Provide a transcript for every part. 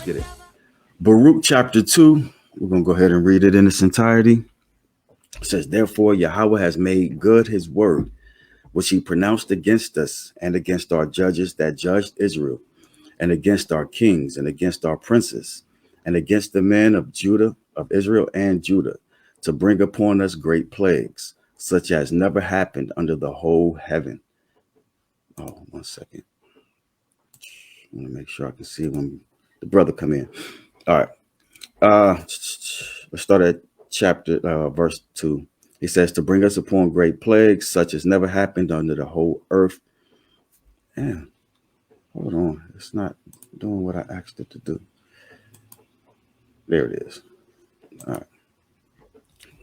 Let's get it. Baruch chapter 2. We're going to go ahead and read it in its entirety. It says, therefore, Yahweh has made good his word, which he pronounced against us and against our judges that judged Israel, and against our kings and against our princes, and against the men of Judah, of Israel and Judah, to bring upon us great plagues, such as never happened under the whole heaven. Oh, 1 second. I want to make sure I can see when the brother come in. All right. Let's start at verse 2. He says, to bring us upon great plagues, such as never happened under the whole earth. Man, hold on. It's not doing what I asked it to do. There it is. All right.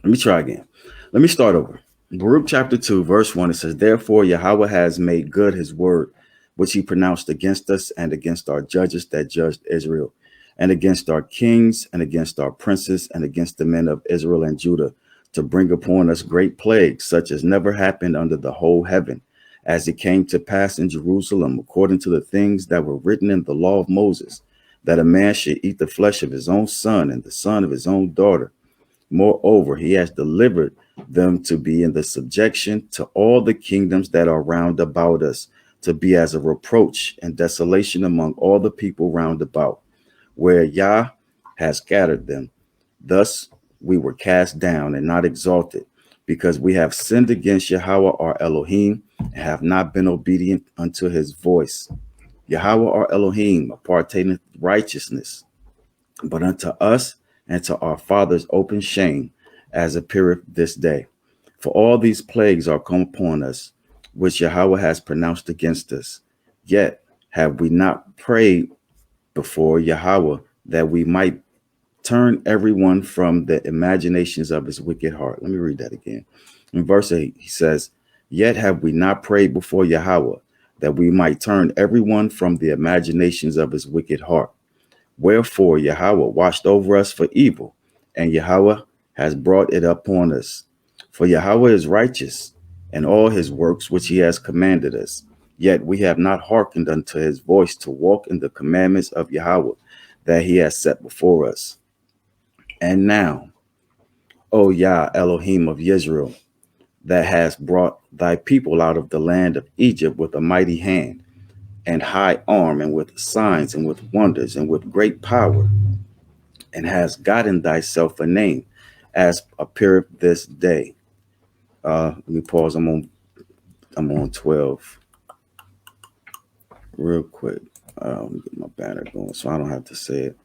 Let me try again. Let me start over. Baruch chapter 2, verse 1, it says, therefore, Yahweh has made good his word, which he pronounced against us and against our judges that judged Israel, and against our kings and against our princes and against the men of Israel and Judah, to bring upon us great plagues, such as never happened under the whole heaven, as it came to pass in Jerusalem, according to the things that were written in the law of Moses, that a man should eat the flesh of his own son and the son of his own daughter. Moreover, he has delivered them to be in the subjection to all the kingdoms that are round about us, to be as a reproach and desolation among all the people round about, where Yah has scattered them. Thus we were cast down and not exalted, because we have sinned against Yahweh our Elohim, and have not been obedient unto his voice. Yahweh our Elohim appartaineth righteousness, but unto us and to our fathers open shame, as appeareth this day. For all these plagues are come upon us, which Yahweh has pronounced against us. Yet have we not prayed before Yahweh, that we might turn everyone from the imaginations of his wicked heart. Let me read that again. In verse 8, he says, yet have we not prayed before Yahweh, that we might turn everyone from the imaginations of his wicked heart. Wherefore Yahweh watched over us for evil, and Yahweh has brought it upon us. For Yahweh is righteous in all his works which he has commanded us. Yet we have not hearkened unto his voice to walk in the commandments of Yahweh that he has set before us. And now, O Yah Elohim of Israel, that has brought thy people out of the land of Egypt with a mighty hand and high arm, and with signs and with wonders and with great power, and has gotten thyself a name, as appeareth this day. Let me pause. I'm on 12 real quick. Let me get my banner going so I don't have to say it.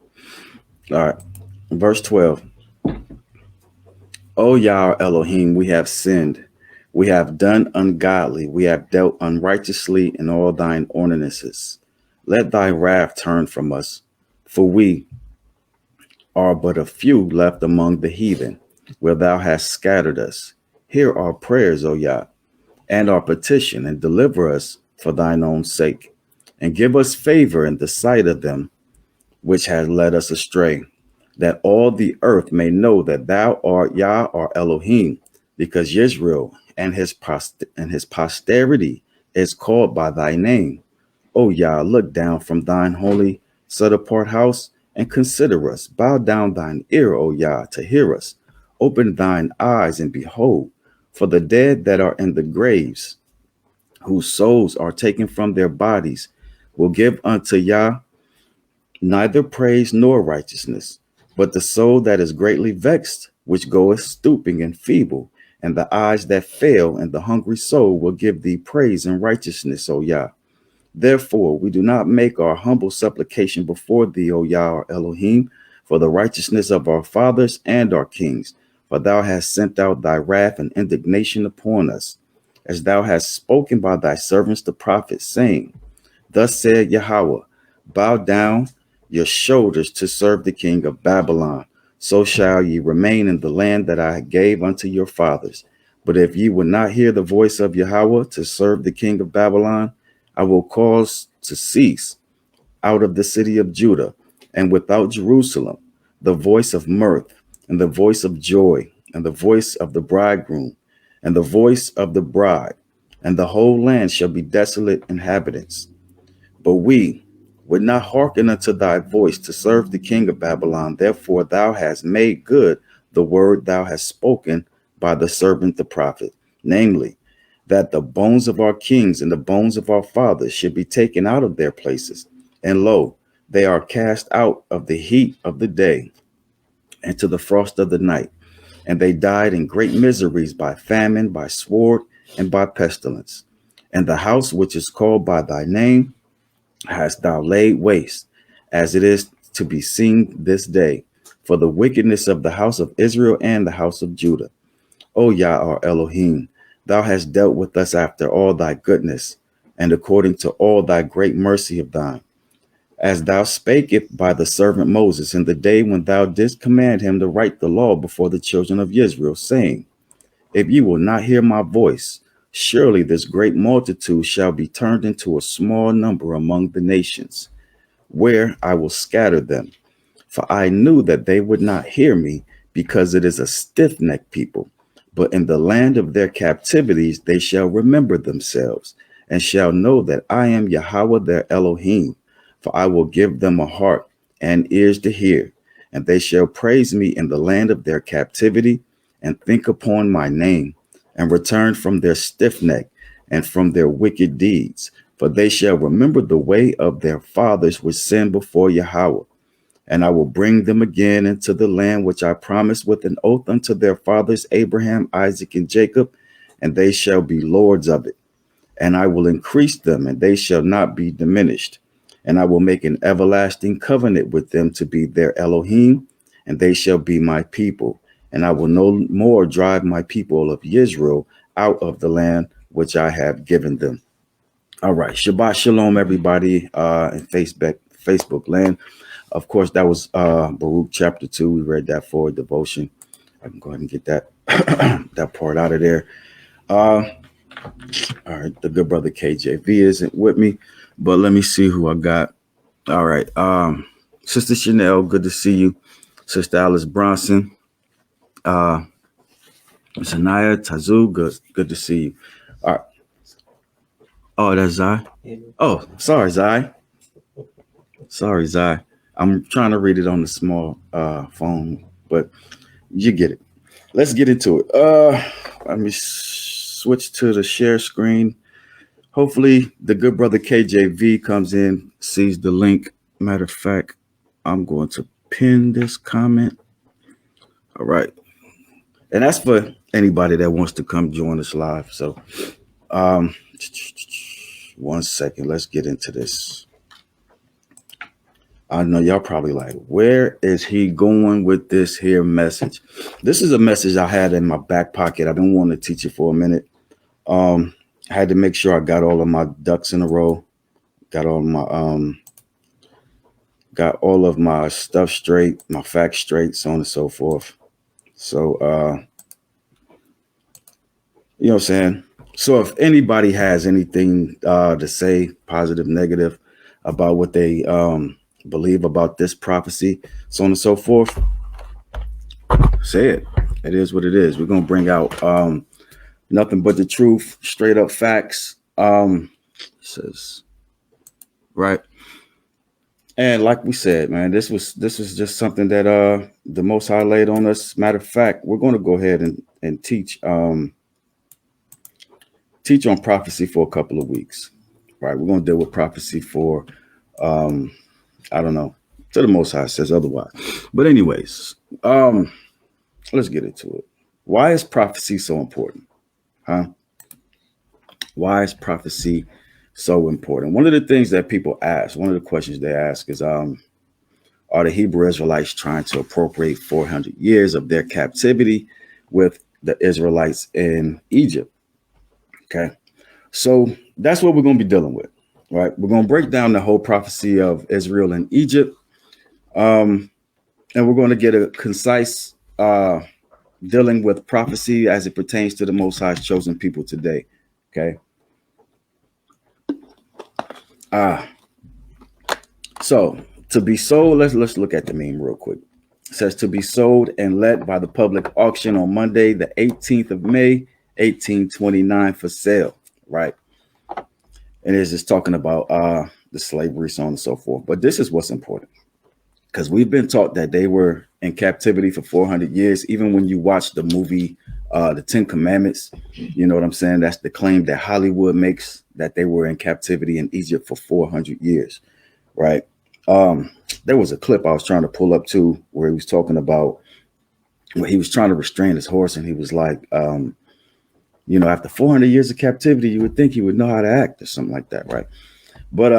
All right. Verse 12. O Yah Elohim, we have sinned. We have done ungodly. We have dealt unrighteously in all thine ordinances. Let thy wrath turn from us, for we are but a few left among the heathen, where thou hast scattered us. Hear our prayers, O Yah, and our petition, and deliver us for thine own sake, and give us favor in the sight of them which has led us astray, that all the earth may know that thou art Yah, our Elohim, because Israel and his posterity is called by thy name. O Yah, look down from thine holy set apart house and consider us. Bow down thine ear, O Yah, to hear us. Open thine eyes and behold, for the dead that are in the graves, whose souls are taken from their bodies, will give unto Yah neither praise nor righteousness, but the soul that is greatly vexed, which goeth stooping and feeble, and the eyes that fail, and the hungry soul will give thee praise and righteousness, O Yah. Therefore, we do not make our humble supplication before thee, O Yah, our Elohim, for the righteousness of our fathers and our kings, for thou hast sent out thy wrath and indignation upon us, as thou hast spoken by thy servants the prophets, saying, thus said Yahweh, bow down your shoulders to serve the king of Babylon. So shall ye remain in the land that I gave unto your fathers. But if ye will not hear the voice of Yahweh to serve the king of Babylon, I will cause to cease out of the city of Judah and without Jerusalem the voice of mirth, and the voice of joy, and the voice of the bridegroom, and the voice of the bride, and the whole land shall be desolate inhabitants. But we, would not hearken unto thy voice to serve the king of Babylon. Therefore thou hast made good the word thou hast spoken by the servant the prophet, namely, that the bones of our kings and the bones of our fathers should be taken out of their places. And lo, they are cast out of the heat of the day into the frost of the night. And they died in great miseries by famine, by sword, and by pestilence. And the house which is called by thy name hast thou laid waste, as it is to be seen this day, for the wickedness of the house of Israel and the house of Judah. O Yah, our Elohim, thou hast dealt with us after all thy goodness, and according to all thy great mercy of thine, as thou spake it by the servant Moses in the day when thou didst command him to write the law before the children of Israel, saying, if ye will not hear my voice, surely this great multitude shall be turned into a small number among the nations, where I will scatter them. For I knew that they would not hear me, because it is a stiff-necked people. But in the land of their captivities they shall remember themselves, and shall know that I am Yahweh their Elohim. For I will give them a heart and ears to hear, and they shall praise me in the land of their captivity, and think upon my name, and return from their stiff neck and from their wicked deeds. For they shall remember the way of their fathers which sinned before Yahweh. And I will bring them again into the land which I promised with an oath unto their fathers Abraham, Isaac, and Jacob, and they shall be lords of it. And I will increase them, and they shall not be diminished. And I will make an everlasting covenant with them to be their Elohim, and they shall be my people. And I will no more drive my people of Israel out of the land which I have given them. All right. Shabbat shalom, everybody, in Facebook land. Of course, that was Baruch chapter 2. We read that for devotion. I can go ahead and get that that part out of there. All right, the good brother KJV isn't with me, but let me see who I got. All right, Sister Chanel, good to see you. Sister Alice Bronson, Sanaya Tazu, good to see you. All right. Oh, that's Zai. Oh, sorry, Zai. Sorry, Zai. I'm trying to read it on the small phone, but you get it. Let's get into it. Let me switch to the share screen. Hopefully the good brother KJV comes in, sees the link. Matter of fact, I'm going to pin this comment. All right. And that's for anybody that wants to come join us live. So 1 second. Let's get into this. I know y'all probably like, where is he going with this here message? This is a message I had in my back pocket. I've been wanting to teach it for a minute. I had to make sure I got all of my ducks in a row, got all of my stuff straight, my facts straight, so on and so forth. So you know what I'm saying? So if anybody has anything to say, positive, negative, about what they believe about this prophecy, so on and so forth, say it. It is what it is. We're gonna bring out nothing but the truth, straight up facts. Says right. And like we said, man, this was just something that the Most High laid on us. Matter of fact, we're gonna go ahead and teach teach on prophecy for a couple of weeks. Right. We're gonna deal with prophecy for I don't know, till the Most High says otherwise. But anyways, let's get into it. Why is prophecy so important? Huh? Why is prophecy so important? One of the things that people ask, one of the questions they ask is, are the Hebrew Israelites trying to appropriate 400 years of their captivity with the Israelites in Egypt? Okay. So that's what we're going to be dealing with, right? We're going to break down the whole prophecy of Israel and Egypt. And we're going to get a concise dealing with prophecy as it pertains to the Most High's chosen people today. Okay. So to be sold, let's look at the meme real quick. It says to be sold and let by the public auction on Monday, the 18th of May, 1829 for sale, right? And it's just talking about the slavery, so on and so forth. But this is what's important, because we've been taught that they were in captivity for 400 years. Even when you watch the movie, The Ten Commandments, you know what I'm saying? That's the claim that Hollywood makes, that they were in captivity in Egypt for 400 years, right? There was a clip I was trying to pull up too, where he was talking about where he was trying to restrain his horse, and he was like, after 400 years of captivity, you would think he would know how to act or something like that, right? But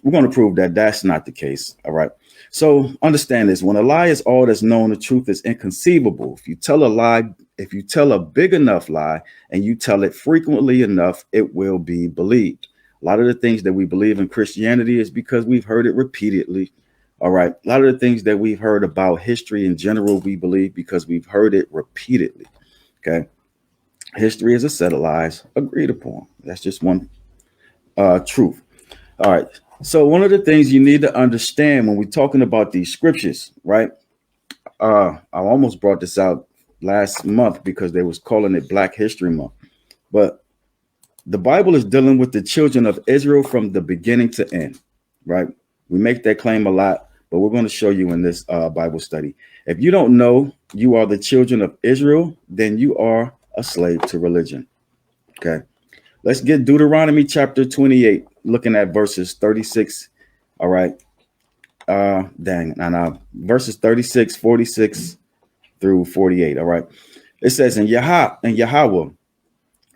we're going to prove that that's not the case. All right. So understand this: when a lie is all that's known, the truth is inconceivable. If you tell a lie, if you tell a big enough lie and you tell it frequently enough, it will be believed. A lot of the things that we believe in Christianity is because we've heard it repeatedly. All right. A lot of the things that we've heard about history in general, we believe because we've heard it repeatedly. Okay. History is a set of lies agreed upon. That's just one truth. All right. So one of the things you need to understand when we're talking about these scriptures, right? I almost brought this out last month because they was calling it Black History Month. But the Bible is dealing with the children of Israel from the beginning to end, right? We make that claim a lot, but we're going to show you in this Bible study. If you don't know you are the children of Israel, then you are a slave to religion. Okay. Let's get Deuteronomy chapter 28, looking at verses 36. All right. Verses 36, 46 through 48. All right. It says, and Yahweh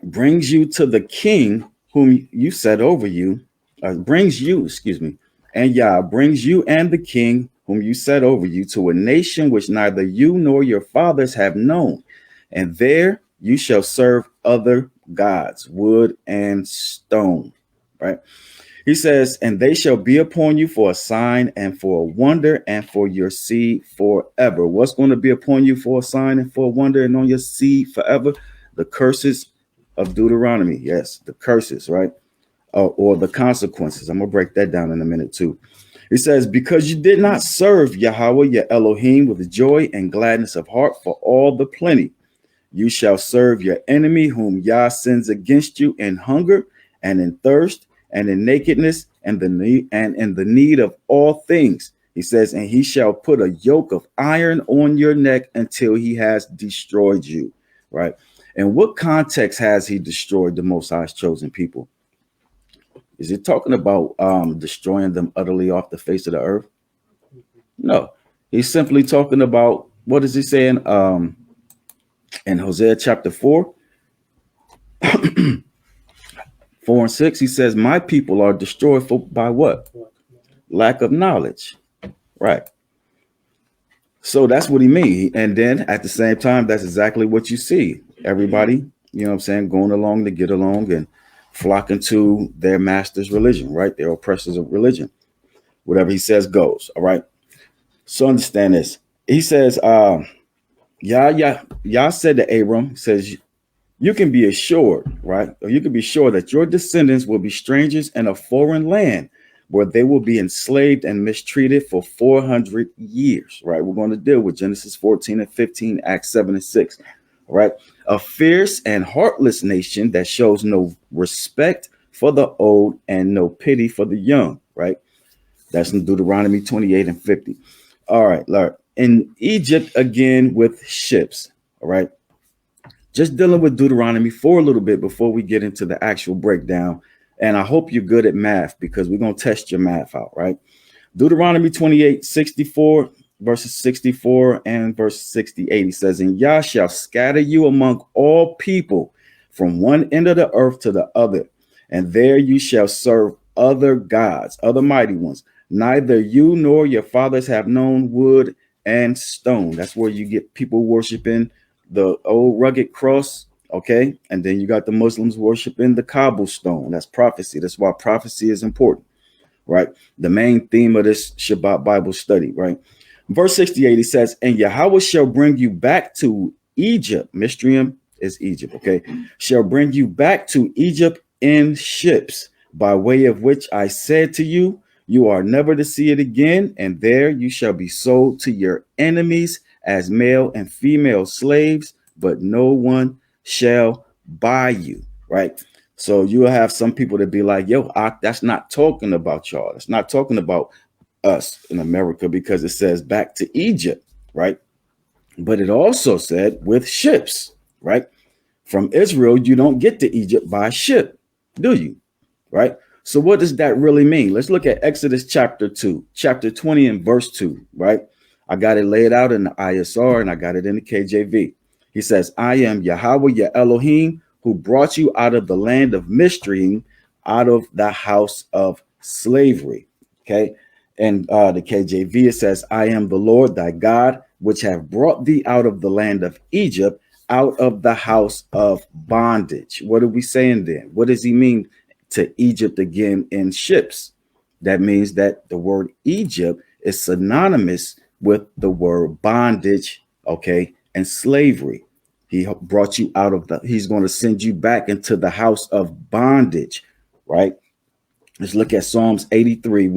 brings you to the king whom you set over you, and Yah brings you and the king whom you set over you to a nation which neither you nor your fathers have known. And there you shall serve other gods, wood and stone, right? He says, and they shall be upon you for a sign and for a wonder and for your seed forever. What's going to be upon you for a sign and for a wonder and on your seed forever? The curses of Deuteronomy. Yes, the curses, right? Or the consequences. I'm going to break that down in a minute too. He says, because you did not serve Yahweh, your Elohim, with joy and gladness of heart for all the plenty. You shall serve your enemy whom Yah sends against you in hunger and in thirst and in nakedness and in the need of all things. He says, and he shall put a yoke of iron on your neck until he has destroyed you. Right. And what context has he destroyed the Most High's chosen people? Is it talking about destroying them utterly off the face of the earth? No, he's simply talking about, what is he saying? In Hosea chapter 4, 4 and 6, he says, my people are destroyed by what? Lack of knowledge. Right. So that's what he means. And then at the same time, that's exactly what you see. Everybody, you know what I'm saying, going along to get along and flocking to their master's religion, right? Their oppressors of religion. Whatever he says goes. All right. So understand this. He says, Yah said to Abram, says, you can be assured, right? Or you can be sure that your descendants will be strangers in a foreign land where they will be enslaved and mistreated for 400 years, right? We're going to deal with Genesis 14 and 15, Acts 7 and 6, right? A fierce and heartless nation that shows no respect for the old and no pity for the young, right? That's in Deuteronomy 28 and 50. All right, Lord. In Egypt, again, with ships, all right? Just dealing with Deuteronomy for a little bit before we get into the actual breakdown. And I hope you're good at math because we're going to test your math out, right? Deuteronomy 28, 64, verses 64 and verse 68. He says, and Yah shall scatter you among all people from one end of the earth to the other. And there you shall serve other gods, other mighty ones. Neither you nor your fathers have known wood and stone. That's where you get people worshiping the old rugged cross, okay? And then you got the Muslims worshiping the cobblestone. That's prophecy. That's why prophecy is important, right? The main theme of this Shabbat Bible study, right? Verse 68, he says, and Yahweh shall bring you back to Egypt. Mistrium is Egypt, okay? Shall bring you back to Egypt in ships, by way of which I said to you, you are never to see it again, and there you shall be sold to your enemies as male and female slaves, but no one shall buy you, right? So you'll have some people that be like, yo, that's not talking about y'all. It's not talking about us in America because it says back to Egypt, right? But it also said with ships, right? From Israel, you don't get to Egypt by ship, do you? Right? So what does that really mean? Let's look at Exodus chapter 2, chapter 20 and verse 2, right? I got it laid out in the ISR and I got it in the KJV. He says, I am Yahweh, your Elohim, who brought you out of the land of mystery, out of the house of slavery. Okay. And the KJV, it says, I am the Lord thy God, which have brought thee out of the land of Egypt, out of the house of bondage. What are we saying then? What does he mean to Egypt again in ships? That means that the word Egypt is synonymous with the word bondage, okay, and slavery. He brought you out of he's going to send you back into the house of bondage, right? Let's look at Psalms 83,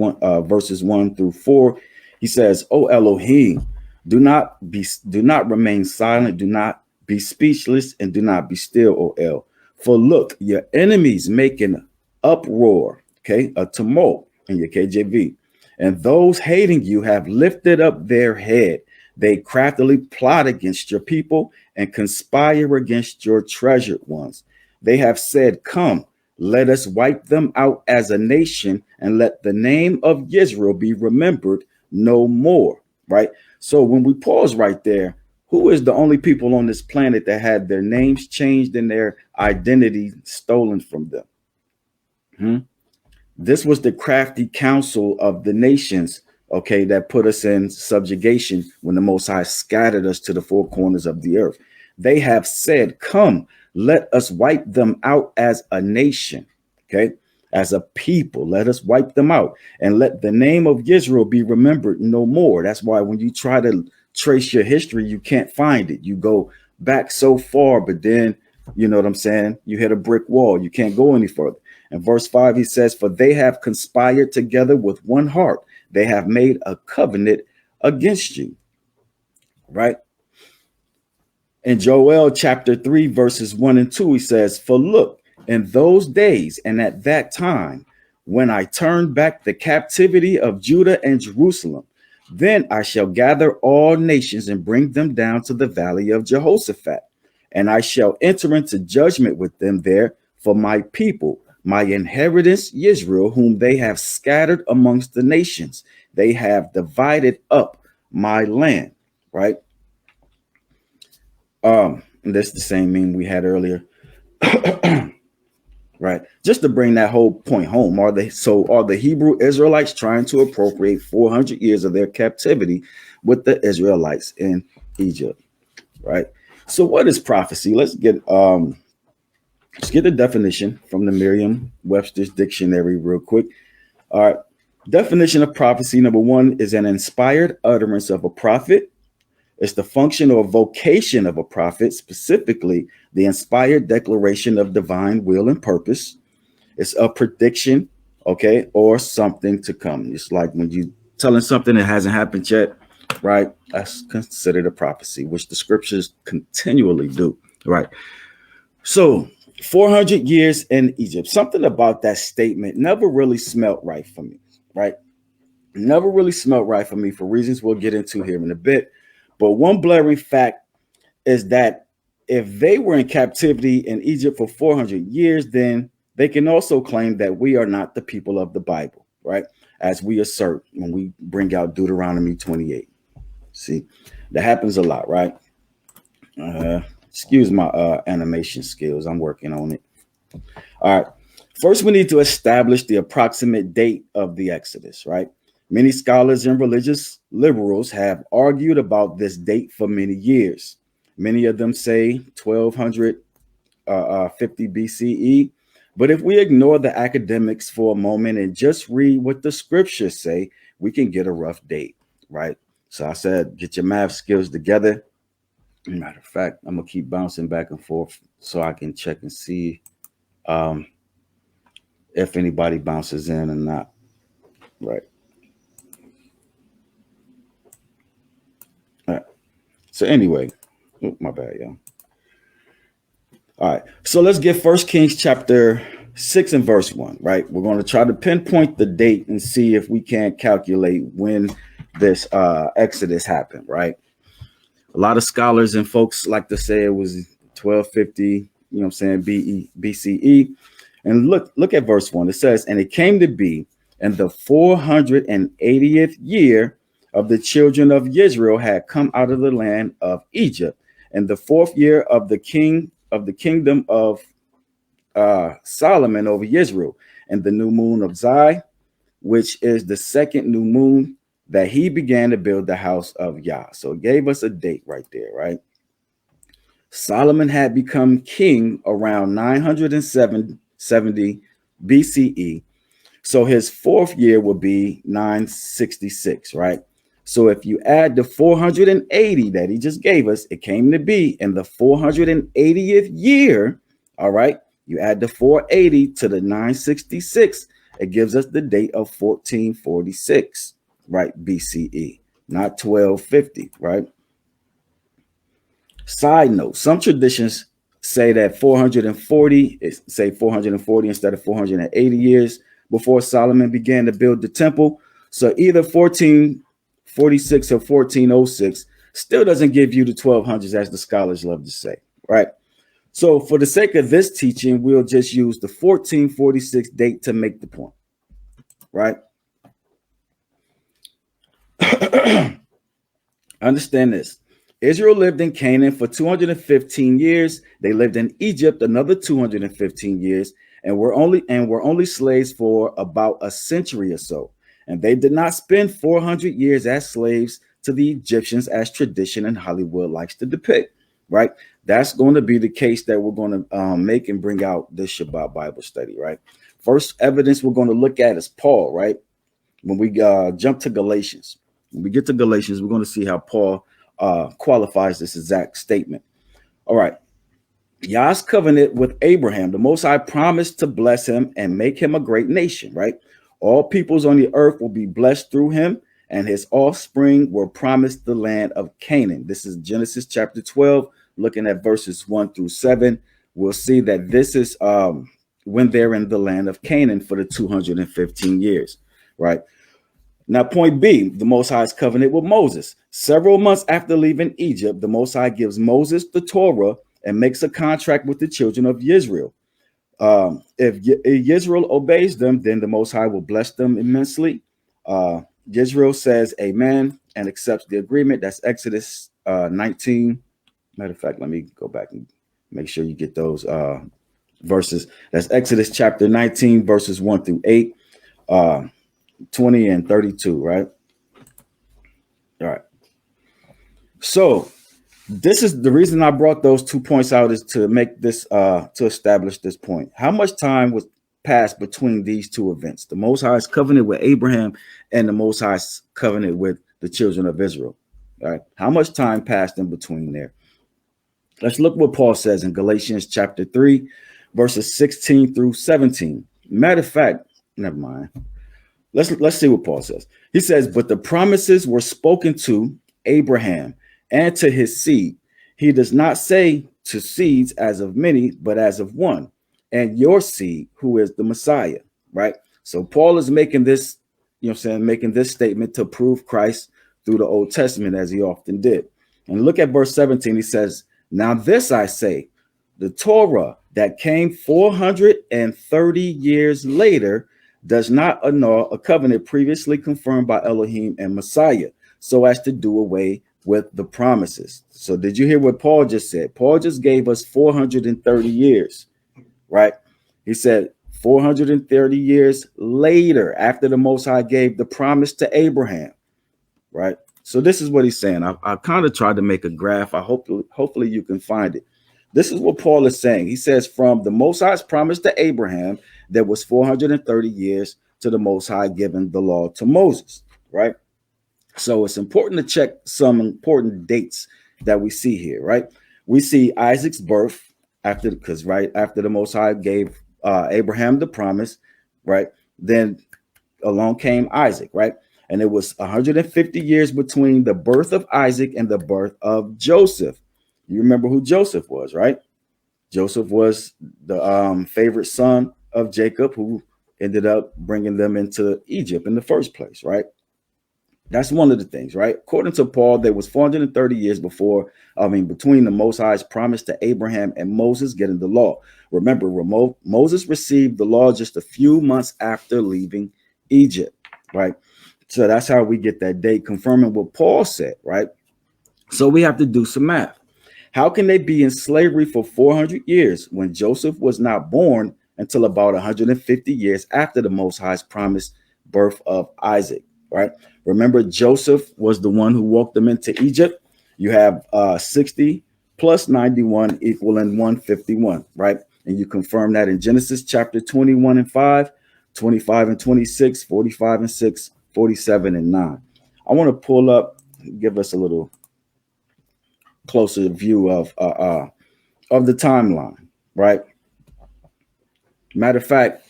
verses 1 through 4. He says, "O Elohim, do not remain silent, do not be speechless, and do not be still, O El. For look, your enemies make an uproar, okay, a tumult in your KJV, and those hating you have lifted up their head. They craftily plot against your people and conspire against your treasured ones. They have said, Come, let us wipe them out as a nation, and let the name of Israel be remembered no more." Right? So when we pause right there, who is the only people on this planet that had their names changed and their identity stolen from them? This was the crafty council of the nations, okay, that put us in subjugation when the Most High scattered us to the four corners of the earth. They have said, Come, let us wipe them out as a nation, okay, as a people. Let us wipe them out and let the name of Israel be remembered no more. That's why when you try to trace your history, you can't find it. You go back so far, but then, you know what I'm saying? You hit a brick wall. You can't go any further. In verse 5, he says, For they have conspired together with one heart. They have made a covenant against you. Right? In Joel chapter 3, verses 1 and 2, he says, For look, in those days and at that time, when I turn back the captivity of Judah and Jerusalem, then I shall gather all nations and bring them down to the valley of Jehoshaphat, and I shall enter into judgment with them there for my people, my inheritance Israel, whom they have scattered amongst the nations. They have divided up my land, right? And that's the same meme we had earlier. Right. Just to bring that whole point home, are the Hebrew Israelites trying to appropriate 400 years of their captivity with the Israelites in Egypt? Right. So what is prophecy? Let's get the definition from the Merriam-Webster's dictionary real quick. All right. Definition of prophecy, number one, is an inspired utterance of a prophet. It's the function or vocation of a prophet, specifically the inspired declaration of divine will and purpose. It's a prediction, okay, or something to come. It's like when you telling something that hasn't happened yet, right? That's considered a prophecy, which the scriptures continually do, right? So 400 years in Egypt, something about that statement never really smelt right for me, right? Never really smelt right for me for reasons we'll get into here in a bit. But one blaring fact is that if they were in captivity in Egypt for 400 years, then they can also claim that we are not the people of the Bible, right? As we assert when we bring out Deuteronomy 28. See, that happens a lot, right? Excuse my animation skills. I'm working on it. All right. First, we need to establish the approximate date of the Exodus, right? Many scholars and religious liberals have argued about this date for many years. Many of them say 1250 BCE. But if we ignore the academics for a moment and just read what the scriptures say, we can get a rough date, right? So I said, get your math skills together. Matter of fact, I'm going to keep bouncing back and forth so I can check and see if anybody bounces in or not, right? All right. So anyway, my bad, y'all. All right. So let's get First Kings chapter 6 and verse 1, right? We're going to try to pinpoint the date and see if we can calculate when this Exodus happened, right? A lot of scholars and folks like to say it was 1250, you know what I'm saying, BCE. And look at verse 1. It says, and it came to be in the 480th year of the children of Israel had come out of the land of Egypt, and the 4th year of the kingdom of Solomon over Israel, and the new moon of Zai, which is the second new moon, that he began to build the house of Yah. So it gave us a date right there, right? Solomon had become king around 970 BCE. So his 4th year would be 966, right? So if you add the 480 that he just gave us, it came to be in the 480th year, all right? You add the 480 to the 966, it gives us the date of 1446, right? BCE, not 1250, right? Side note, some traditions say that 440 instead of 480 years before Solomon began to build the temple. So either 1446 or 1406 still doesn't give you the 1200s, as the scholars love to say, right? So for the sake of this teaching, we'll just use the 1446 date to make the point, right? Understand this. Israel lived in Canaan for 215 years. They lived in Egypt another 215 years, and were only slaves for about a century or so. And they did not spend 400 years as slaves to the Egyptians, as tradition and Hollywood likes to depict, right? That's going to be the case that we're going to make and bring out this Shabbat Bible study, right? First evidence we're going to look at is Paul, right? When we jump to Galatians, when we get to Galatians, we're going to see how Paul qualifies this exact statement. All right. Yah's covenant with Abraham, the Most High promised to bless him and make him a great nation, right? All peoples on the earth will be blessed through him, and his offspring were promised the land of Canaan. This is Genesis chapter 12, looking at verses 1 through 7. We'll see that this is when they're in the land of Canaan for the 215 years, right? Now, point B, the Most High's covenant with Moses. Several months after leaving Egypt, the Most High gives Moses the Torah and makes a contract with the children of Israel. If Israel obeys them, then the Most High will bless them immensely. Israel says amen and accepts the agreement. That's Exodus 19. Matter of fact, let me go back and make sure you get those verses. That's Exodus chapter 19, verses 1 through 8. 20 and 32, right? All right. So this is the reason I brought those 2 points out, is to make this to establish this point. How much time was passed between these two events, the Most High's covenant with Abraham and the Most High's covenant with the children of Israel? All right. How much time passed in between there? Let's look what Paul says in Galatians chapter 3, verses 16 through 17. Matter of fact, never mind. Let's see what Paul says. He says, but the promises were spoken to Abraham and to his seed. He does not say to seeds as of many, but as of one, and your seed, who is the Messiah, right? So Paul is making this, making this statement to prove Christ through the Old Testament, as he often did. And look at verse 17. He says, now this I say, the Torah that came 430 years later does not annul a covenant previously confirmed by Elohim and Messiah, so as to do away with the promises. So did you hear what Paul just said? Paul just gave us 430 years, right? He said 430 years later, after the Most High gave the promise to Abraham, right? So this is what he's saying. I kind of tried to make a graph. Hopefully you can find it. This is what Paul is saying. He says, from the Most High's promise to Abraham, there was 430 years to the Most High giving the law to Moses, right? So it's important to check some important dates that we see here, right? We see Isaac's birth after the Most High gave Abraham the promise, right? Then along came Isaac, right? And it was 150 years between the birth of Isaac and the birth of Joseph. You remember who Joseph was, right? Joseph was the favorite son of Jacob, who ended up bringing them into Egypt in the first place, right? That's one of the things, right? According to Paul, there was 430 years between the Most High's promise to Abraham and Moses getting the law. Remember, Moses received the law just a few months after leaving Egypt, right? So that's how we get that date, confirming what Paul said, right? So we have to do some math. How can they be in slavery for 400 years when Joseph was not born until about 150 years after the Most High's promised birth of Isaac, right? Remember, Joseph was the one who walked them into Egypt. You have 60 plus 91 equaling 151, right? And you confirm that in Genesis chapter 21 and 5, 25 and 26, 45 and 6, 47 and 9. I want to pull up, give us a little closer view of the timeline, right? Matter of fact,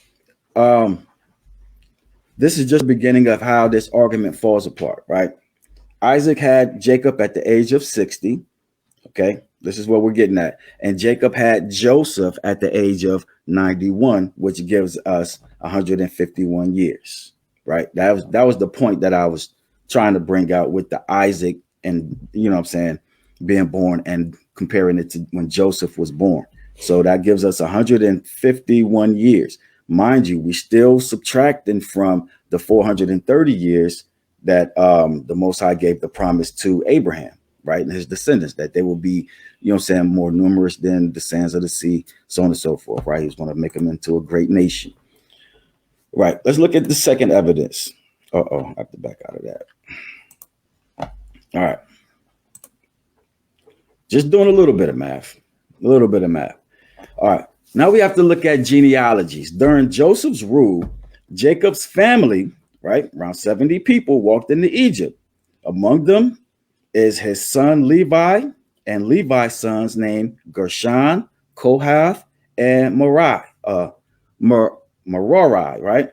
this is just the beginning of how this argument falls apart, right? Isaac had Jacob at the age of 60. Okay, this is what we're getting at. And Jacob had Joseph at the age of 91, which gives us 151 years, right? That was the point that I was trying to bring out with the Isaac and, you know what I'm saying, being born and comparing it to when Joseph was born. So that gives us 151 years. Mind you, we still subtracting from the 430 years that the Most High gave the promise to Abraham, right? And his descendants, that they will be, you know what I'm saying, more numerous than the sands of the sea, so on and so forth, right? He's going to make them into a great nation. Right. Let's look at the second evidence. I have to back out of that. All right. Just doing a little bit of math. All right. Now we have to look at genealogies. During Joseph's rule, Jacob's family, right, around 70 people walked into Egypt. Among them is his son Levi, and Levi's sons named Gershon, Kohath, and Merari, right?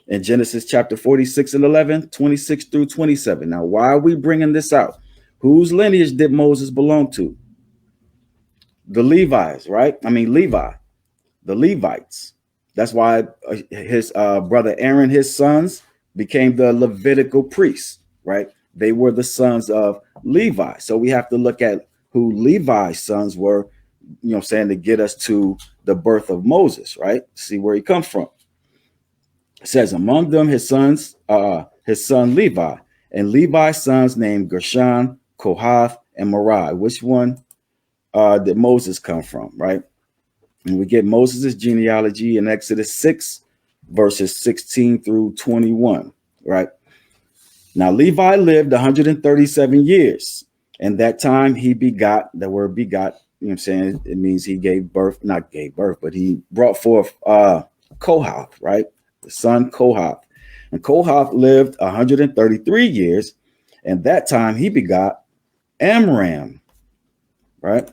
In Genesis chapter 46 and 11, 26 through 27. Now, why are we bringing this out? Whose lineage did Moses belong to? The Levites, right? Levi, the Levites. That's why his brother Aaron, his sons, became the Levitical priests, right? They were the sons of Levi. So we have to look at who Levi's sons were, you know what I'm saying, to get us to the birth of Moses, right? See where he comes from. It says, among them his son Levi, and Levi's sons named Gershon, Kohath, and Merari. Which one did Moses come from, right? And we get Moses' genealogy in Exodus 6, verses 16 through 21, right? Now, Levi lived 137 years, and that time he begot, the word begot, you know what I'm saying? It means he gave birth, not gave birth, but he brought forth Kohath, right? The son Kohath. And Kohath lived 133 years, and that time he begot Amram, right?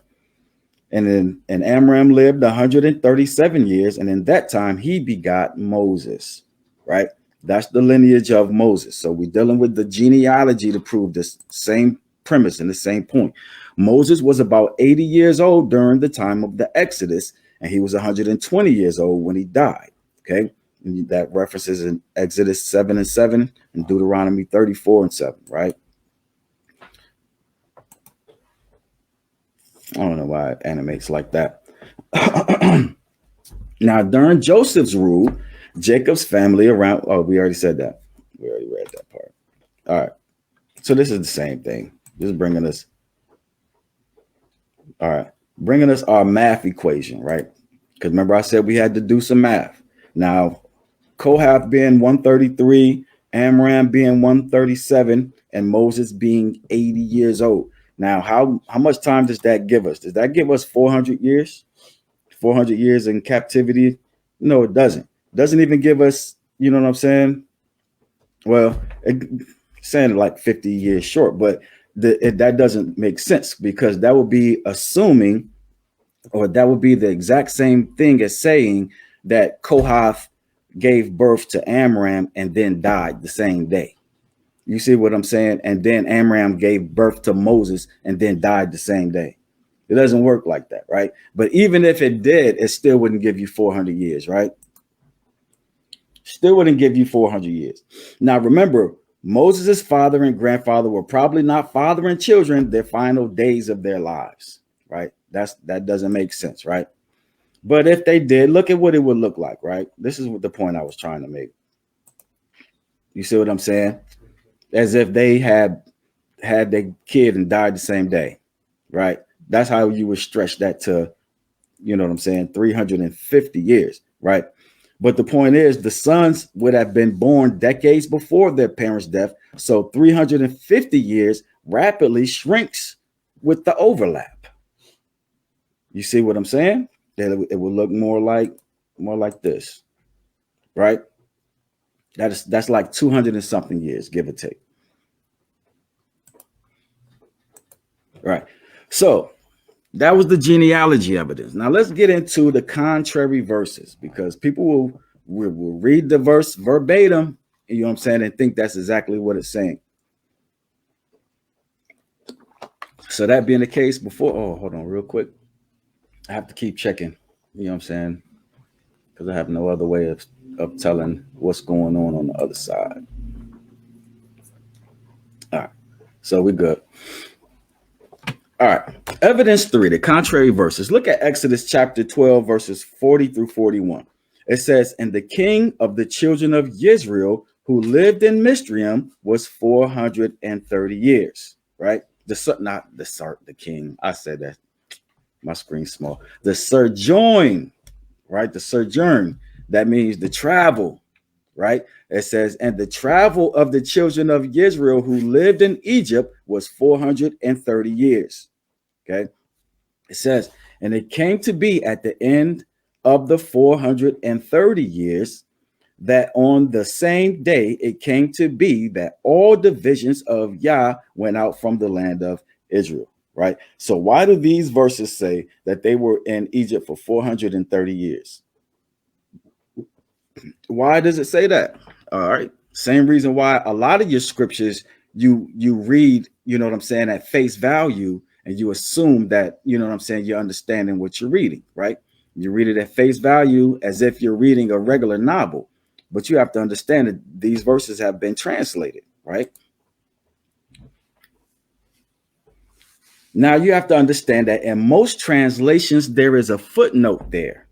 And Amram lived 137 years, and in that time he begot Moses, right? That's the lineage of Moses. So we're dealing with the genealogy to prove this same premise and the same point. Moses was about 80 years old during the time of the Exodus, and he was 120 years old when he died, okay? And that references in Exodus 7 and 7 and Deuteronomy 34 and 7, right? I don't know why it animates like that. Now, during Joseph's rule, Jacob's family around, we already said that. We already read that part. All right. So this is the same thing. This is bringing us our math equation, right? Because remember I said we had to do some math. Now, Kohath being 133, Amram being 137, and Moses being 80 years old. Now, how much time does that give us? Does that give us 400 years? 400 years in captivity? No, it doesn't. It doesn't even give us, you know what I'm saying? Well, it's saying like 50 years short, but that doesn't make sense, because that would be assuming, or that would be the exact same thing as saying that Kohath gave birth to Amram and then died the same day. You see what I'm saying? And then Amram gave birth to Moses and then died the same day. It doesn't work like that, right? But even if it did, it still wouldn't give you 400 years, right? Still wouldn't give you 400 years. Now, remember, Moses' father and grandfather were probably not fathering children their final days of their lives, right? That doesn't make sense, right? But if they did, look at what it would look like, right? This is what the point I was trying to make. You see what I'm saying? As if they had their kid and died the same day, right? That's how you would stretch that to, you know what I'm saying, 350 years, right? But the point is, the sons would have been born decades before their parents' death. So 350 years rapidly shrinks with the overlap. You see what I'm saying? That it will look more like this, right? That's like 200 and something years, give or take. Right. So that was the genealogy evidence. Now let's get into the contrary verses, because people will read the verse verbatim, you know what I'm saying, and think that's exactly what it's saying. So that being the case before, hold on real quick. I have to keep checking, you know what I'm saying, because I have no other way of telling what's going on the other side. All right. So we're good. All right. Evidence 3, the contrary verses. Look at Exodus chapter 12, verses 40 through 41. It says, and the king of the children of Israel who lived in Misraim was 430 years, right? The king. I said that. My screen's small. The sojourn, right? The sojourn. That means the travel, right? It says, and the travel of the children of Israel who lived in Egypt was 430 years. Okay. It says, and it came to be at the end of the 430 years that on the same day it came to be that all divisions of Yah went out from the land of Israel. Right. So why do these verses say that they were in Egypt for 430 years? Why does it say that? All right. Same reason why a lot of your scriptures you read, you know what I'm saying, at face value, and you assume that, you know what I'm saying, you're understanding what you're reading, right? You read it at face value as if you're reading a regular novel, but you have to understand that these verses have been translated, right? Now you have to understand that in most translations, there is a footnote there,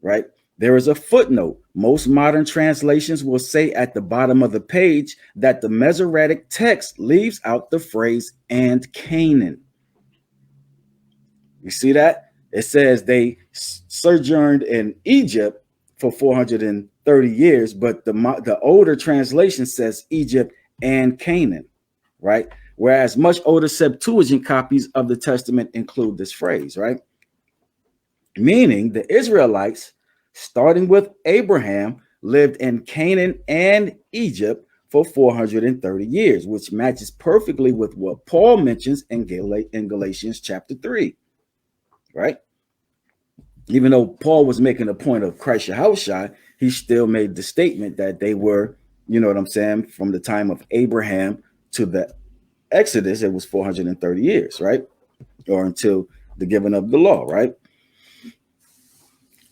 right? There is a footnote. Most modern translations will say at the bottom of the page that the Masoretic text leaves out the phrase "and Canaan." You see that? It says they sojourned in Egypt for 430 years, but the older translation says Egypt and Canaan, right? Whereas much older Septuagint copies of the Testament include this phrase, right? Meaning the Israelites, starting with Abraham, lived in Canaan and Egypt for 430 years, which matches perfectly with what Paul mentions in Galatians chapter 3, right? Even though Paul was making a point of Christ Yahushua, he still made the statement that they were, you know what I'm saying, from the time of Abraham to the Exodus, it was 430 years, right? Or until the giving of the law, right?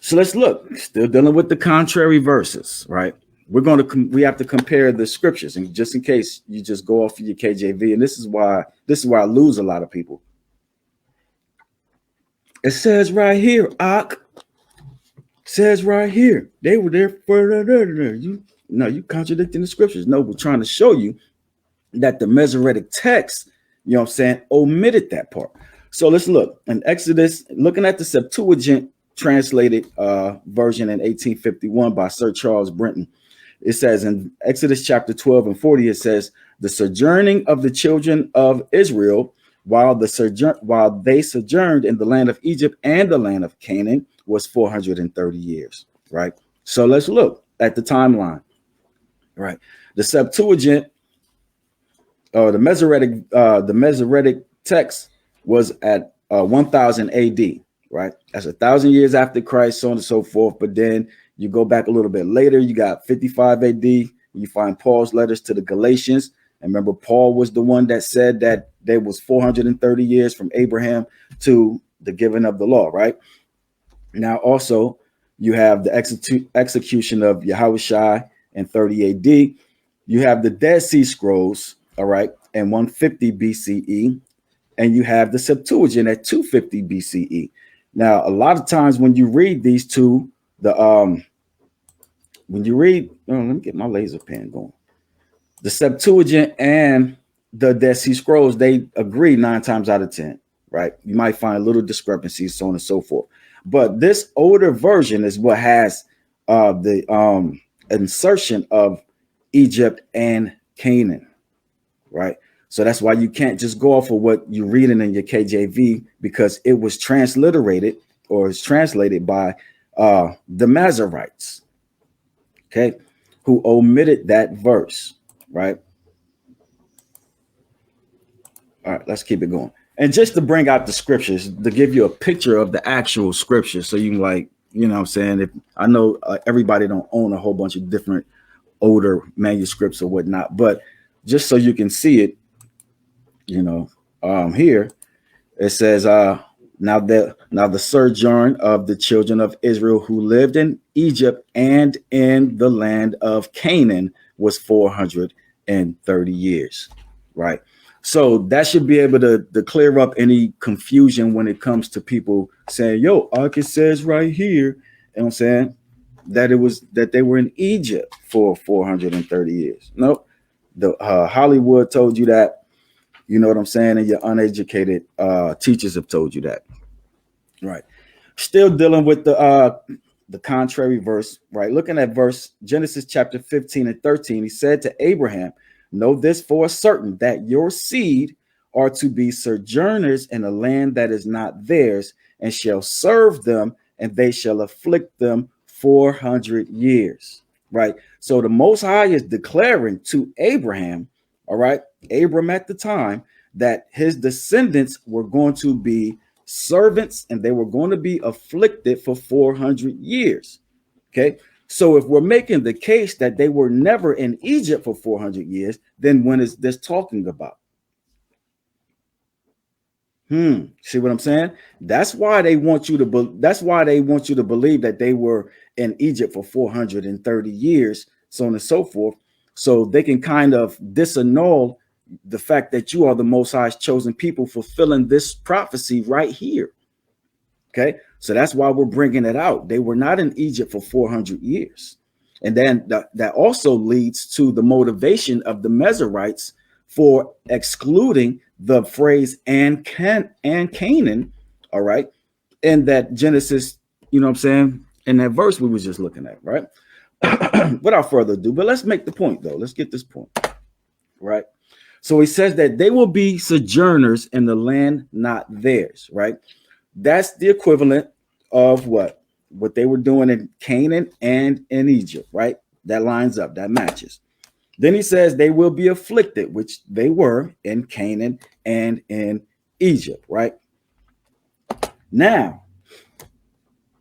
So let's look, still dealing with the contrary verses, right? We have to compare the scriptures, and just in case you just go off of your KJV, and this is why I lose a lot of people. It says right here, says right here, they were there for you contradicting the scriptures. No, we're trying to show you that the Masoretic text, you know what I'm saying, omitted that part. So let's look in Exodus, looking at the Septuagint translated version in 1851 by Sir Charles Brenton. It says in Exodus chapter 12 and 40, it says, the sojourning of the children of Israel while they sojourned in the land of Egypt and the land of Canaan was 430 years, right? So let's look at the timeline, right? The Septuagint, the Masoretic text was at 1000 AD, right? That's 1,000 years after Christ, so on and so forth. But then you go back a little bit later, you got 55 AD, you find Paul's letters to the Galatians, And remember, Paul was the one that said that there was 430 years from Abraham to the giving of the law, right? Now, also, you have the execution of Yahushua in 30 AD. You have the Dead Sea Scrolls, all right, in 150 BCE. And you have the Septuagint at 250 BCE. Now, a lot of times when you read these two, when you read, let me get my laser pen going. The Septuagint and the Dead Sea Scrolls, they agree 9 times out of 10, right? You might find little discrepancies, so on and so forth. But this older version is what has the insertion of Egypt and Canaan, right? So that's why you can't just go off of what you're reading in your KJV, because it was transliterated or is translated by the Masoretes, okay, who omitted that verse, right? All right, let's keep it going. And just to bring out the scriptures, to give you a picture of the actual scriptures, so you can, like, you know what I'm saying? If I know everybody don't own a whole bunch of different older manuscripts or whatnot, but just so you can see it, you know, here it says, now the sojourn of the children of Israel who lived in Egypt and in the land of Canaan was 430 years, right? So that should be able to clear up any confusion when it comes to people saying, yo, it says right here, you know what I'm saying, that they were in Egypt for 430 years. Nope. The Hollywood told you that. You know what I'm saying? And your uneducated teachers have told you that. Right. Still dealing with the contrary verse, right? Looking at verse Genesis chapter 15 and 13, he said to Abraham, know this for certain, that your seed are to be sojourners in a land that is not theirs, and shall serve them, and they shall afflict them 400 years. Right. So the Most High is declaring to Abraham, all right, Abram at the time, that his descendants were going to be servants and they were going to be afflicted for 400 years. Okay. So if we're making the case that they were never in Egypt for 400 years, then when is this talking about? See what I'm saying? That's why they want you to believe that they were in Egypt for 430 years, so on and so forth, so they can kind of disannul the fact that you are the Most High's chosen people, fulfilling this prophecy right here. Okay, so that's why we're bringing it out. They were not in Egypt for 400 years. And then that also leads to the motivation of the Masoretes for excluding the phrase and Canaan, all right, in that Genesis, you know what I'm saying, in that verse we was just looking at, right? Without further ado, but let's make the point though. Let's get this point, right? So he says that they will be sojourners in the land not theirs, right? That's the equivalent of what they were doing in Canaan and in Egypt, right? That lines up, that matches. Then he says they will be afflicted, which they were in Canaan and in Egypt, right? Now,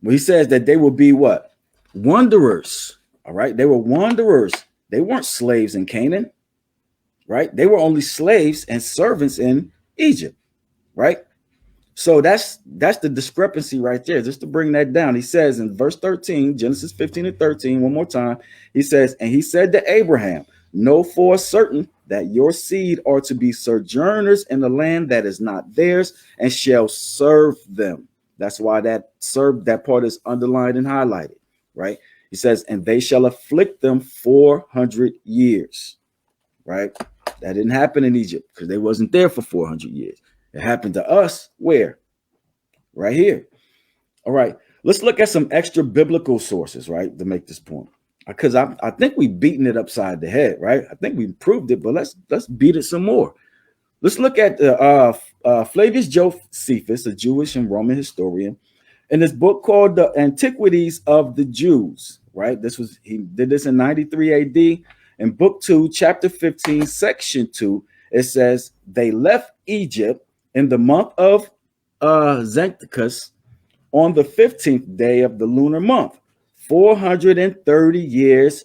when he says that they will be what? Wanderers, all right? They were wanderers. They weren't slaves in Canaan, right? They were only slaves and servants in Egypt, right? So that's the discrepancy right there. Just to bring that down, he says in verse 13, Genesis 15 and 13, one more time, he says, and he said to Abraham, know for certain that your seed are to be sojourners in the land that is not theirs, and shall serve them. That's why that part is underlined and highlighted, right? He says, and they shall afflict them 400 years, right? That didn't happen in Egypt because they wasn't there for 400 years. It happened to us where? Right here. All right. Let's look at some extra biblical sources, right, to make this point. Because I think we've beaten it upside the head, right? I think we've proved it, but let's beat it some more. Let's look at Flavius Josephus, a Jewish and Roman historian, in this book called The Antiquities of the Jews, right? He did this in 93 AD. In book 2, chapter 15, section 2, it says they left Egypt in the month of Xanthicus on the 15th day of the lunar month, 430 years